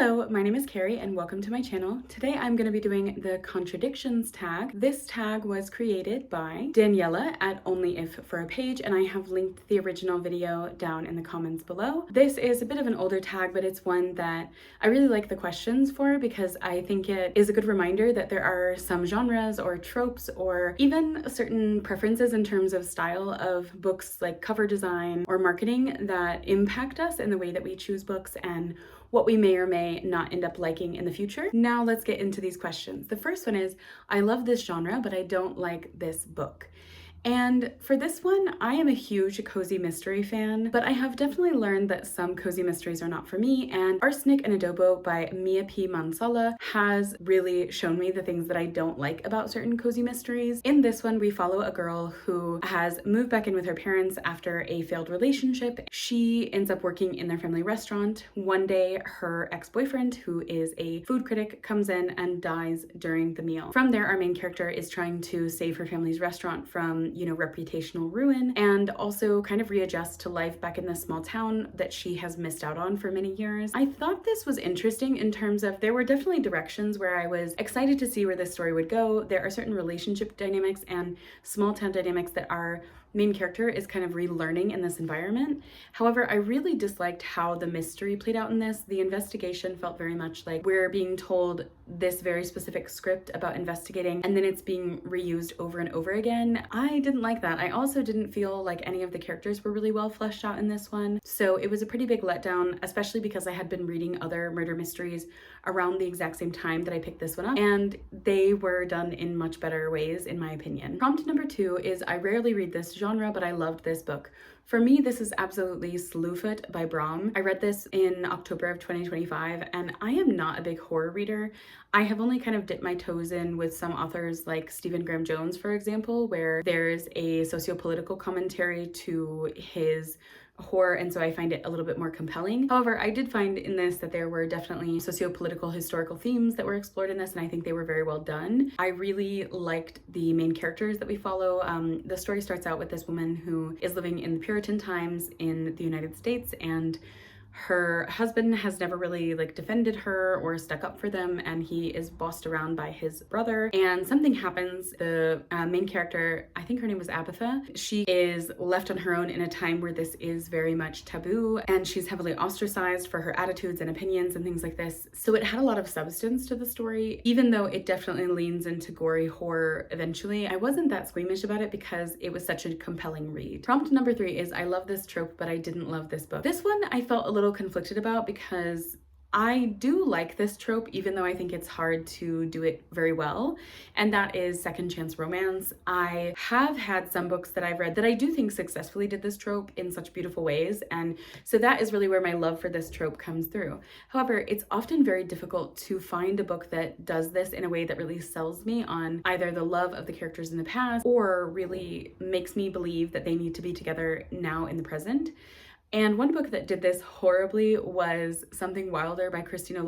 Hello, my name is Carrie and welcome to my channel. Today I'm going to be doing the contradictions tag. This tag was created by Daniela at Only If for a Page, and I have linked the original video down in the comments below. This is a bit of an older tag, but it's one that I really like the questions for because I think it is a good reminder that there are some genres or tropes or even certain preferences in terms of style of books like cover design or marketing that impact us in the way that we choose books and what we may or may not end up liking in the future. Now let's get into these questions. The first one is, I love this genre, but I don't like this book. And for this one, I am a huge cozy mystery fan, but I have definitely learned that some cozy mysteries are not for me, and Arsenic and Adobo by Mia P. Manansala has really shown me the things that I don't like about certain cozy mysteries. In this one, we follow a girl who has moved back in with her parents after a failed relationship. She ends up working in their family restaurant. One day, her ex-boyfriend, who is a food critic, comes in and dies during the meal. From there, our main character is trying to save her family's restaurant from reputational ruin and also kind of readjust to life back in this small town that she has missed out on for many years. I thought this was interesting in terms of there were definitely directions where I was excited to see where this story would go. There are certain relationship dynamics and small town dynamics that our main character is kind of relearning in this environment. However, I really disliked how the mystery played out in this. The investigation felt very much like we're being told this very specific script about investigating and then it's being reused over and over again. I didn't like that. I also didn't feel like any of the characters were really well fleshed out in this one. So it was a pretty big letdown, especially because I had been reading other murder mysteries around the exact same time that I picked this one up, and they were done in much better ways in my opinion. Prompt number 2 is, I rarely read this genre, but I loved this book. For me, this is absolutely Slewfoot by Brom. I read this in October of 2025, and I am not a big horror reader. I have only kind of dipped my toes in with some authors like Stephen Graham Jones, for example, where there's a socio-political commentary to his horror, and so I find it a little bit more compelling. However, I did find in this that there were definitely socio-political historical themes that were explored in this, and I think they were very well done. I really liked the main characters that we follow. The story starts out with this woman who is living in the Puritan times in the United States, and her husband has never really defended her or stuck up for them, and he is bossed around by his brother, and something happens. The main character, I think her name was Abatha, she is left on her own in a time where this is very much taboo, and she's heavily ostracized for her attitudes and opinions and things like this. So it had a lot of substance to the story, even though it definitely leans into gory horror eventually. I wasn't that squeamish about it because it was such a compelling read. Prompt number 3 is, I love this trope, but I didn't love this book. This one I felt a little conflicted about because I do like this trope, even though I think it's hard to do it very well, and that is second chance romance. I have had some books that I've read that I do think successfully did this trope in such beautiful ways, and so that is really where my love for this trope comes through. However, it's often very difficult to find a book that does this in a way that really sells me on either the love of the characters in the past or really makes me believe that they need to be together now in the present. And one book that did this horribly was Something Wilder by Christina.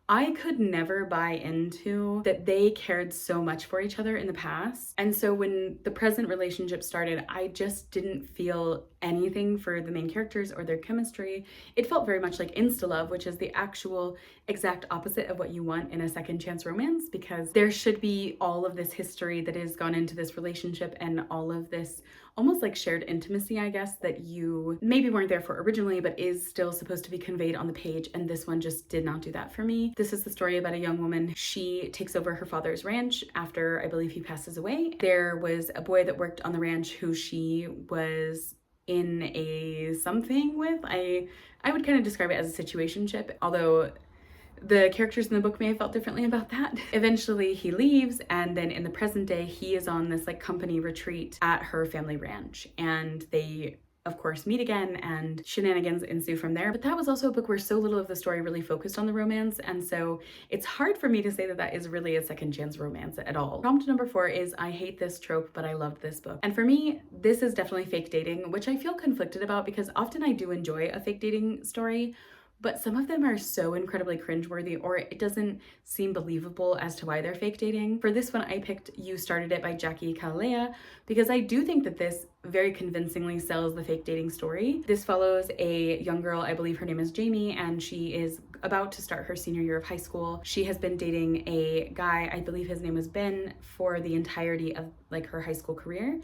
I could never buy into that they cared so much for each other in the past. And so when the present relationship started, I just didn't feel anything for the main characters or their chemistry. It felt very much like insta-love, which is the actual exact opposite of what you want in a second chance romance, because there should be all of this history that has gone into this relationship and all of this almost like shared intimacy, I guess, that you maybe weren't there for originally, but is still supposed to be conveyed on the page. And this one just did not do that for me. This is the story about a young woman. She takes over her father's ranch after I believe he passes away. There was a boy that worked on the ranch who she was in a something with. I would kind of describe it as a situationship, although the characters in the book may have felt differently about that. Eventually he leaves, and then in the present day he is on this company retreat at her family ranch, and they of course meet again and shenanigans ensue from there. But that was also a book where so little of the story really focused on the romance, and so it's hard for me to say that that is really a second chance romance at all. Prompt number 4 is, I hate this trope, but I loved this book. And for me, this is definitely fake dating, which I feel conflicted about because often I do enjoy a fake dating story, but some of them are so incredibly cringeworthy, or it doesn't seem believable as to why they're fake dating. For this one, I picked You Started It by Khalilieh because I do think that this very convincingly sells the fake dating story. This follows a young girl, I believe her name is Jamie, and she is about to start her senior year of high school. She has been dating a guy, I believe his name was Ben, for the entirety of like her high school career,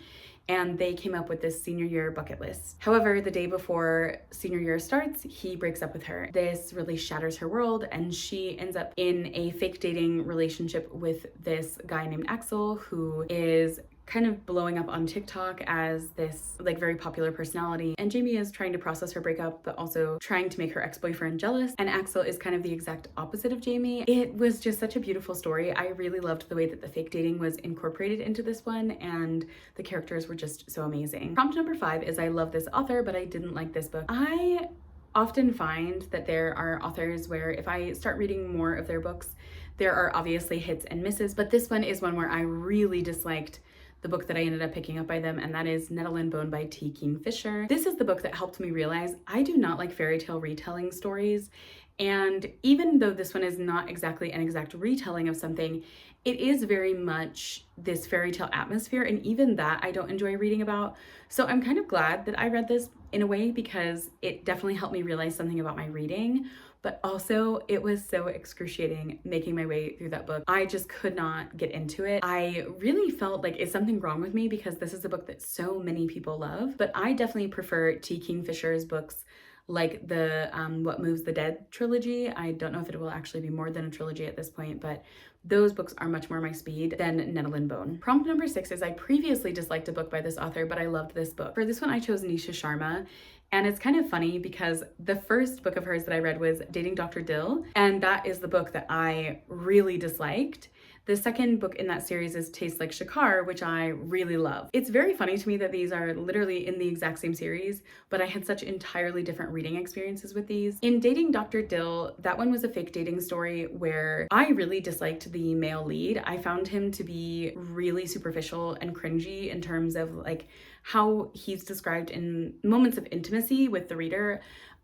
and they came up with this senior year bucket list. However, the day before senior year starts, he breaks up with her. This really shatters her world, and she ends up in a fake dating relationship with this guy named Axel, who is kind of blowing up on TikTok as this like very popular personality. And Jamie is trying to process her breakup, but also trying to make her ex-boyfriend jealous. And Axel is kind of the exact opposite of Jamie. It was just such a beautiful story. I really loved the way that the fake dating was incorporated into this one, and the characters were just so amazing. Prompt number 5 is I love this author, but I didn't like this book. I often find that there are authors where if I start reading more of their books, there are obviously hits and misses, but this one is one where I really disliked the book that I ended up picking up by them, and that is Nettle and Bone by T. Kingfisher. This is the book that helped me realize I do not like fairy tale retelling stories, and even though this one is not exactly an exact retelling of something, it is very much this fairy tale atmosphere, and even that I don't enjoy reading about. So I'm kind of glad that I read this in a way, because it definitely helped me realize something about my reading, but also it was so excruciating making my way through that book. I just could not get into it. I really felt like, is something wrong with me, because this is a book that so many people love, but I definitely prefer T. Kingfisher's books, like the What Moves the Dead trilogy. I don't know if it will actually be more than a trilogy at this point, but those books are much more my speed than Nettle and Bone. Prompt number 6 is I previously disliked a book by this author, but I loved this book. For this one, I chose Nisha Sharma. And it's kind of funny because the first book of hers that I read was Dating Dr. Dill, and that is the book that I really disliked. The second book in that series is Tastes Like Shakkar, which I really love. It's very funny to me that these are literally in the exact same series, but I had such entirely different reading experiences with these. In Dating Dr. Dill, that one was a fake dating story where I really disliked the male lead. I found him to be really superficial and cringy in terms of like how he's described in moments of intimacy with the reader.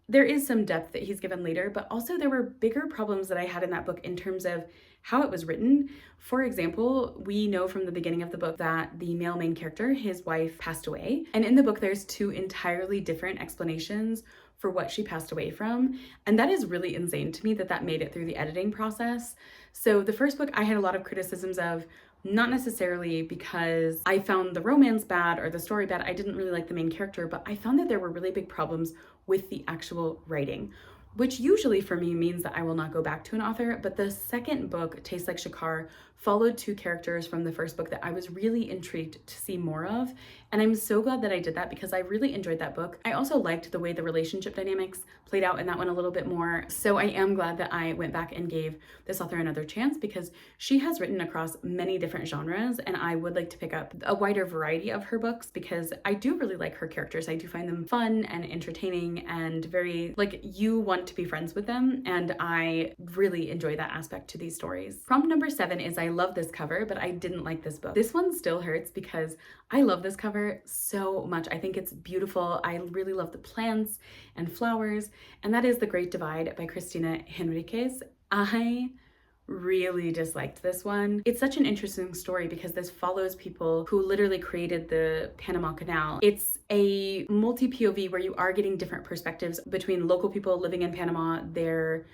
There is some depth that he's given later, but also there were bigger problems that I had in that book in terms of how it was written. For example, we know from the beginning of the book that the male main character, his wife, passed away. And in the book, there's 2 entirely different explanations for what she passed away from. And that is really insane to me that that made it through the editing process. So the first book I had a lot of criticisms of, not necessarily because I found the romance bad or the story bad. I didn't really like the main character, but I found that there were really big problems with the actual writing, which usually for me means that I will not go back to an author. But the second book, Tastes Like Shakkar, followed 2 characters from the first book that I was really intrigued to see more of. And I'm so glad that I did that, because I really enjoyed that book. I also liked the way the relationship dynamics played out in that one a little bit more. So I am glad that I went back and gave this author another chance, because she has written across many different genres, and I would like to pick up a wider variety of her books, because I do really like her characters. I do find them fun and entertaining and very, like, you want to be friends with them, and I really enjoy that aspect to these stories. Prompt number 7 is I love this cover, but I didn't like this book. This one still hurts because I love this cover so much. I think it's beautiful. I really love the plants and flowers, and that is The Great Divide by Christina Henríquez. I really disliked this one. It's such an interesting story because this follows people who literally created the Panama Canal. It's a multi-POV where you are getting different perspectives between local people living in Panama, their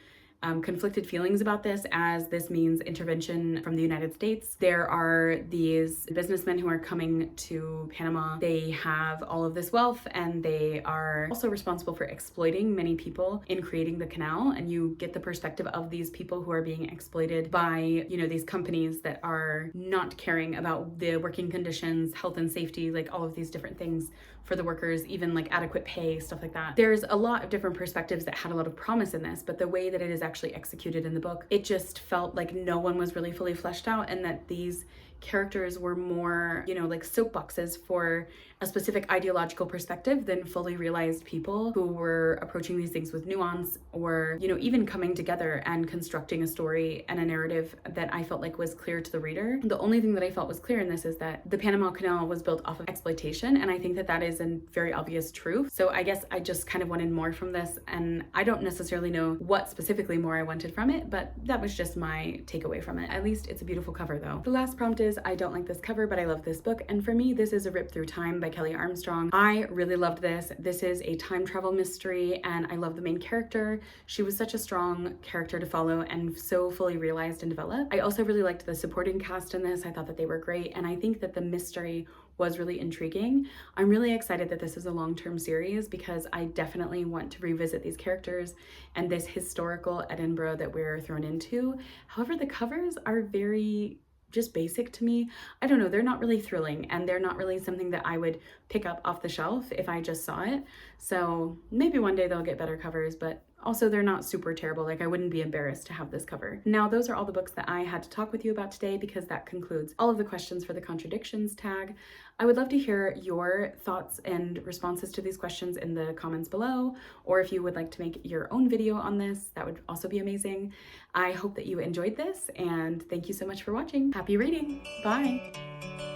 conflicted feelings about this, as this means intervention from the United States. There are these businessmen who are coming to Panama. They have all of this wealth, and they are also responsible for exploiting many people in creating the canal. And you get the perspective of these people who are being exploited by, you know, these companies that are not caring about the working conditions, health and safety, like all of these different things for the workers, even like adequate pay, stuff like that. There's a lot of different perspectives that had a lot of promise in this, but the way that it is actually executed in the book, it just felt like no one was really fully fleshed out, and that these characters were more, you know, like soapboxes for a specific ideological perspective than fully realized people who were approaching these things with nuance, or, you know, even coming together and constructing a story and a narrative that I felt like was clear to the reader. The only thing that I felt was clear in this is that the Panama Canal was built off of exploitation, and I think that that is a very obvious truth. So I guess I just kind of wanted more from this, and I don't necessarily know what specifically more I wanted from it, but that was just my takeaway from it. At least it's a beautiful cover though. The last prompt is I don't like this cover, but I love this book. And for me, this is A Rip Through Time by Kelley Armstrong. I really loved this. This is a time travel mystery, and I love the main character. She was such a strong character to follow and so fully realized and developed. I also really liked the supporting cast in this. I thought that they were great, and I think that the mystery was really intriguing. I'm really excited that this is a long-term series because I definitely want to revisit these characters and this historical Edinburgh that we're thrown into. However, the covers are very just basic to me. I don't know, they're not really thrilling, and they're not really something that I would pick up off the shelf if I just saw it. So maybe one day they'll get better covers, but also they're not super terrible. Like, I wouldn't be embarrassed to have this cover. Now, those are all the books that I had to talk with you about today because that concludes all of the questions for the contradictions tag. I would love to hear your thoughts and responses to these questions in the comments below, or if you would like to make your own video on this, that would also be amazing. I hope that you enjoyed this, and thank you so much for watching. Happy reading. Bye.